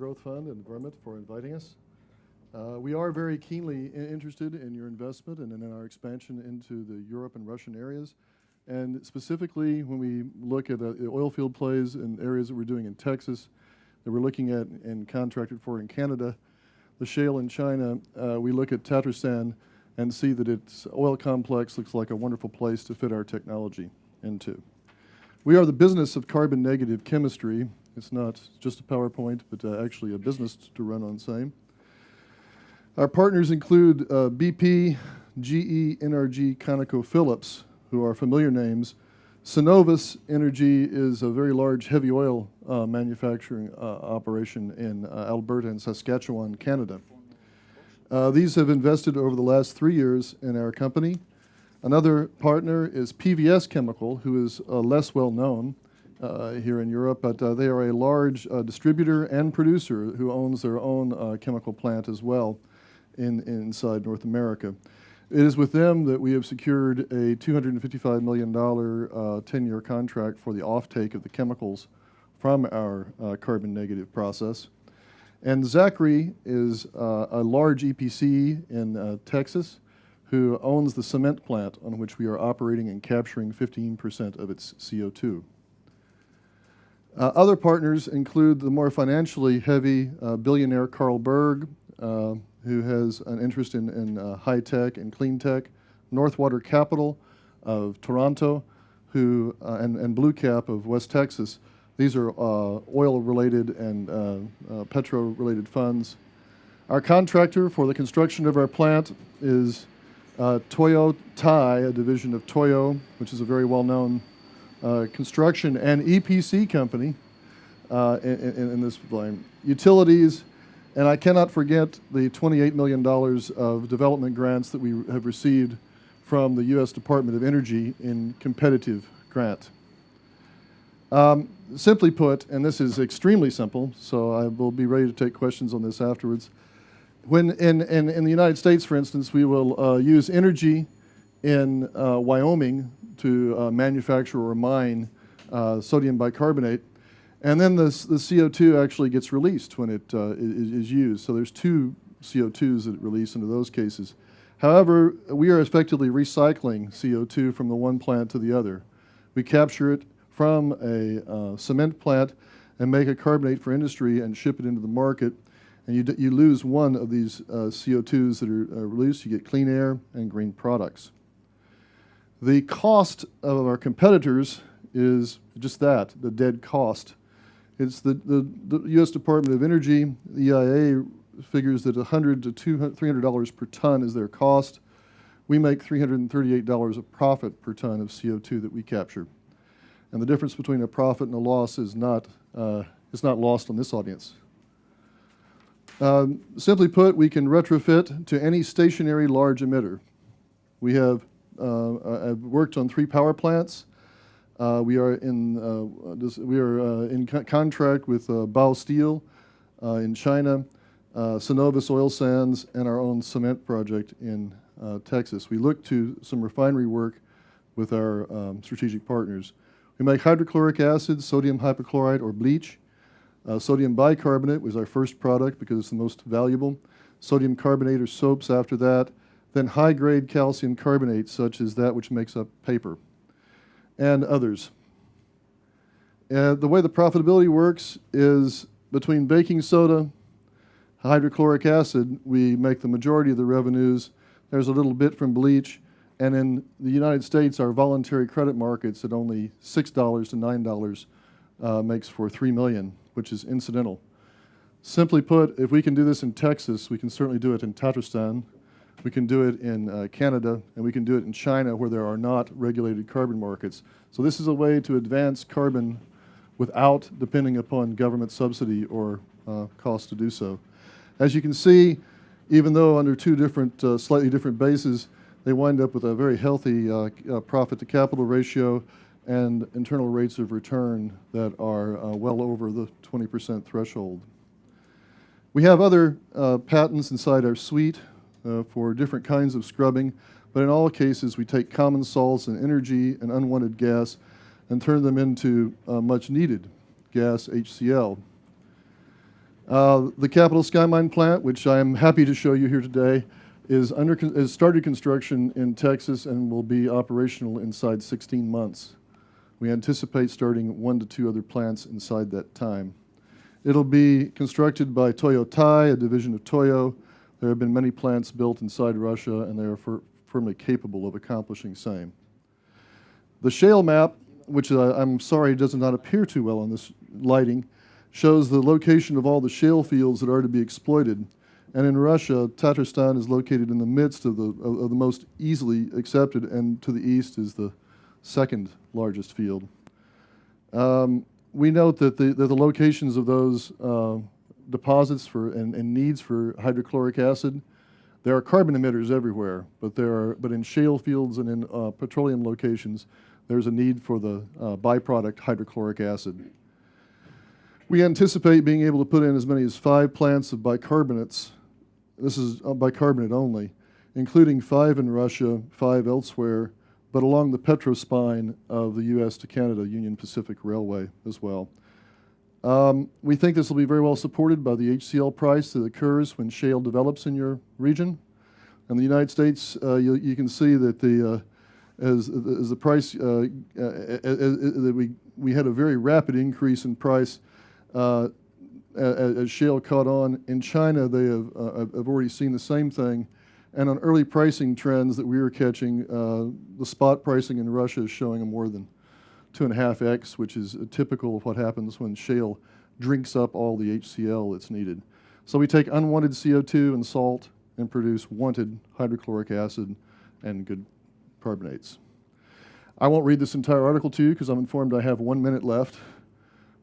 Growth Fund and the government for inviting us. We are very keenly interested in your investment and in our expansion into the Europe and Russian areas. And specifically, when we look at the oil field plays and areas that we're doing in Texas, that we're looking at and contracted for in Canada, the shale in China, we look at Tatарstán and see that its oil complex looks like a wonderful place to fit our technology into. We are the business of carbon negative chemistry. It's not just a PowerPoint, but actually a business to run on same. Our partners include BP, GE, NRG, ConocoPhillips, who are familiar names. Cenovus Energy is a very large heavy oil manufacturing operation in Alberta and Saskatchewan, Canada. These have invested over the last 3 years in our company. Another partner is PVS Chemical, who is less well known here in Europe, but they are a large distributor and producer who owns their own chemical plant as well inside North America. It is with them that we have secured a $255 million 10-year contract for the offtake of the chemicals from our carbon negative process. And Zachry is a large EPC in Texas who owns the cement plant on which we are operating and capturing 15% of its CO2. Other partners include the more financially heavy billionaire Carl Berg, who has an interest in high tech and clean tech, Northwater Capital of Toronto, who and Blue Cap of West Texas. These are oil-related and petro-related funds. Our contractor for the construction of our plant is Toyo Tai, a division of Toyo, which is a very well-known construction and EPC company in this line. Utilities, and I cannot forget the $28 million of development grants that we have received from the U.S. Department of Energy in competitive grant. Simply put, and this is extremely simple, so I will be ready to take questions on this afterwards. When in the United States, for instance, we will use energy in Wyoming to manufacture or mine sodium bicarbonate, and then the CO2 actually gets released when it is used. So there's two CO2s that release into those cases. However, we are effectively recycling CO2 from the one plant to the other. We capture it from a cement plant and make a carbonate for industry and ship it into the market. And you lose one of these CO2s that are released, you get clean air and green products. The cost of our competitors is just that, the dead cost. It's the U.S. Department of Energy, the EIA figures that $100 to $300 per ton is their cost. We make $338 of profit per ton of CO2 that we capture. And the difference between a profit and a loss is not lost on this audience. Simply put, we can retrofit to any stationary large emitter. We have I've worked on 3 power plants. We are in contract with Bao Steel in China, Cenovus Oil Sands, and our own cement project in Texas. We look to some refinery work with our strategic partners. We make hydrochloric acid, sodium hypochlorite or bleach. Sodium bicarbonate was our first product because it's the most valuable. Sodium carbonate or soaps after that. Then high-grade calcium carbonate, such as that which makes up paper, and others. The way the profitability works is between baking soda, hydrochloric acid, we make the majority of the revenues. There's a little bit from bleach. And in the United States, our voluntary credit markets at only $6 to $9 makes for $3 million, which is incidental. Simply put, if we can do this in Texas, we can certainly do it in Tatарstán. We can do it in Canada, and we can do it in China where there are not regulated carbon markets. So this is a way to advance carbon without depending upon government subsidy or cost to do so. As you can see, even though under 2 different, slightly different bases, they wind up with a very healthy profit to capital ratio and internal rates of return that are well over the 20% threshold. We have other patents inside our suite for different kinds of scrubbing, but in all cases we take common salts and energy and unwanted gas and turn them into much needed gas, HCl. The Capital SkyMine plant, which I am happy to show you here today, is started construction in Texas and will be operational inside 16 months. We anticipate starting 1 to 2 other plants inside that time. It'll be constructed by Toyotai, a division of Toyo. There have been many plants built inside Russia, and they are firmly capable of accomplishing same. The shale map, which I'm sorry does not appear too well on this lighting, shows the location of all the shale fields that are to be exploited. And in Russia, Tatarstan is located in the midst of the most easily accepted, and to the east is the second largest field. We note that the locations of those deposits and needs for hydrochloric acid, there are carbon emitters everywhere, but in shale fields and in petroleum locations, there's a need for the byproduct hydrochloric acid. We anticipate being able to put in as many as 5 plants of bicarbonates. This is bicarbonate only, including 5 in Russia, 5 elsewhere, but along the petrospine of the U.S. to Canada Union Pacific Railway as well. We think this will be very well supported by the HCl price that occurs when shale develops in your region. In the United States, you can see that as the price, we had a very rapid increase in price as shale caught on. In China, they have already seen the same thing. And on early pricing trends that we were catching, the spot pricing in Russia is showing a more than 2.5x, which is typical of what happens when shale drinks up all the HCl that's needed. So we take unwanted CO2 and salt and produce wanted hydrochloric acid and good carbonates. I won't read this entire article to you because I'm informed I have 1 minute left,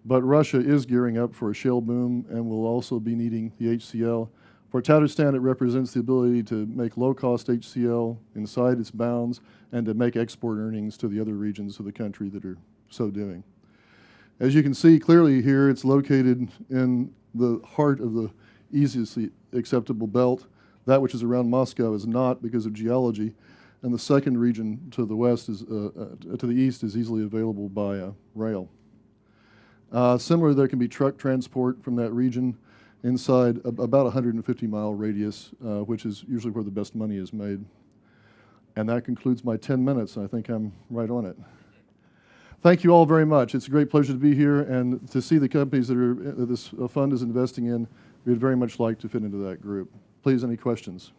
but Russia is gearing up for a shale boom and will also be needing the HCl. For Tatarstan, it represents the ability to make low-cost HCl inside its bounds and to make export earnings to the other regions of the country that are so doing. As you can see clearly here, it's located in the heart of the easiest acceptable belt. That which is around Moscow is not because of geology, and the second region to the west is to the east is easily available by rail. Similarly, there can be truck transport from that region inside about a 150-mile radius, which is usually where the best money is made. And that concludes my 10 minutes, and I think I'm right on it. Thank you all very much. It's a great pleasure to be here and to see the companies that this fund is investing in. We'd very much like to fit into that group. Please, any questions?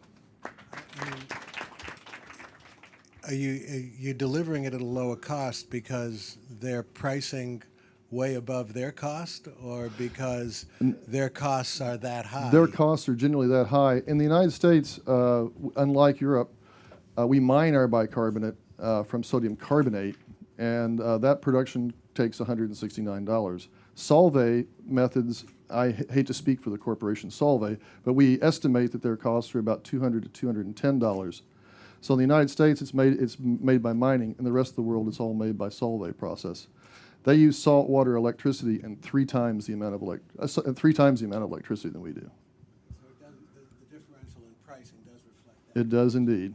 Are you delivering it at a lower cost because they're pricing way above their cost, or because their costs are that high? Their costs are generally that high. In the United States, unlike Europe, we mine our bicarbonate from sodium carbonate, and that production takes $169. Solvay methods, I hate to speak for the corporation Solvay, but we estimate that their costs are about $200 to $210. So in the United States, it's made by mining. In the rest of the world, it's all made by Solvay process. They use saltwater electricity and 3 times the amount of electricity than we do. So it does, the differential in pricing does reflect that. It does indeed.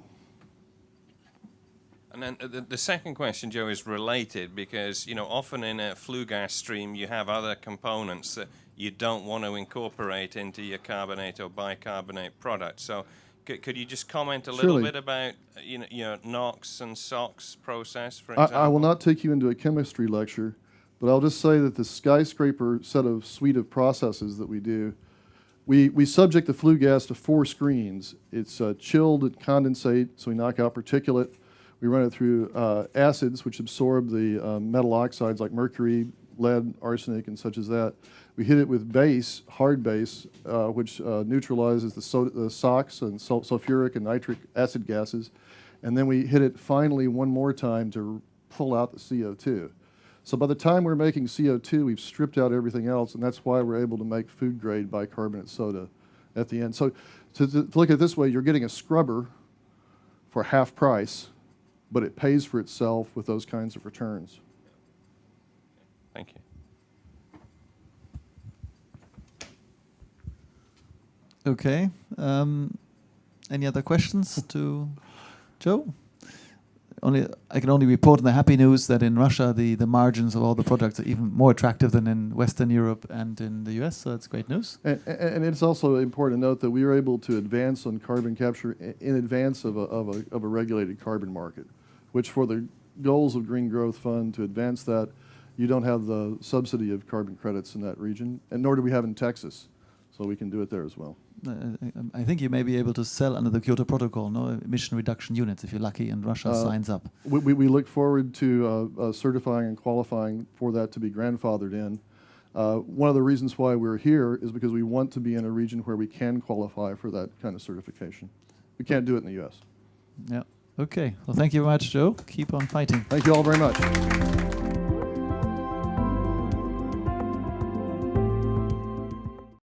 And then the second question, Joe, is related because, you know, often in a flue gas stream you have other components that you don't want to incorporate into your carbonate or bicarbonate product. So could you just comment a little bit about, you know, NOx and SOx process, for example? I will not take you into a chemistry lecture, but I'll just say that the skyscraper suite of processes that we do, we subject the flue gas to 4 screens. It's chilled at condensate, so we knock out particulate. We run it through acids, which absorb the metal oxides like mercury, lead, arsenic, and such as that. We hit it with base, hard base, which neutralizes the SOx and sulfuric and nitric acid gases. And then we hit it finally one more time to pull out the CO2. So by the time we're making CO2, we've stripped out everything else, and that's why we're able to make food-grade bicarbonate soda at the end. So to look at it this way, you're getting a scrubber for half price, but it pays for itself with those kinds of returns. Thank you. Okay. Any other questions to Joe? I can only report on the happy news that in Russia the margins of all the products are even more attractive than in Western Europe and in the US. So that's great news. And it's also important to note that we were able to advance on carbon capture in advance of a regulated carbon market, which for the goals of Green Growth Fund to advance that, you don't have the subsidy of carbon credits in that region, and nor do we have in Texas. So we can do it there as well. I think you may be able to sell under the Kyoto Protocol, no emission reduction units if you're lucky and Russia signs up. We look forward to certifying and qualifying for that to be grandfathered in. One of the reasons why we're here is because we want to be in a region where we can qualify for that kind of certification. We can't do it in the U.S. Yeah. Okay. Well, thank you very much, Joe. Keep on fighting. Thank you all very much.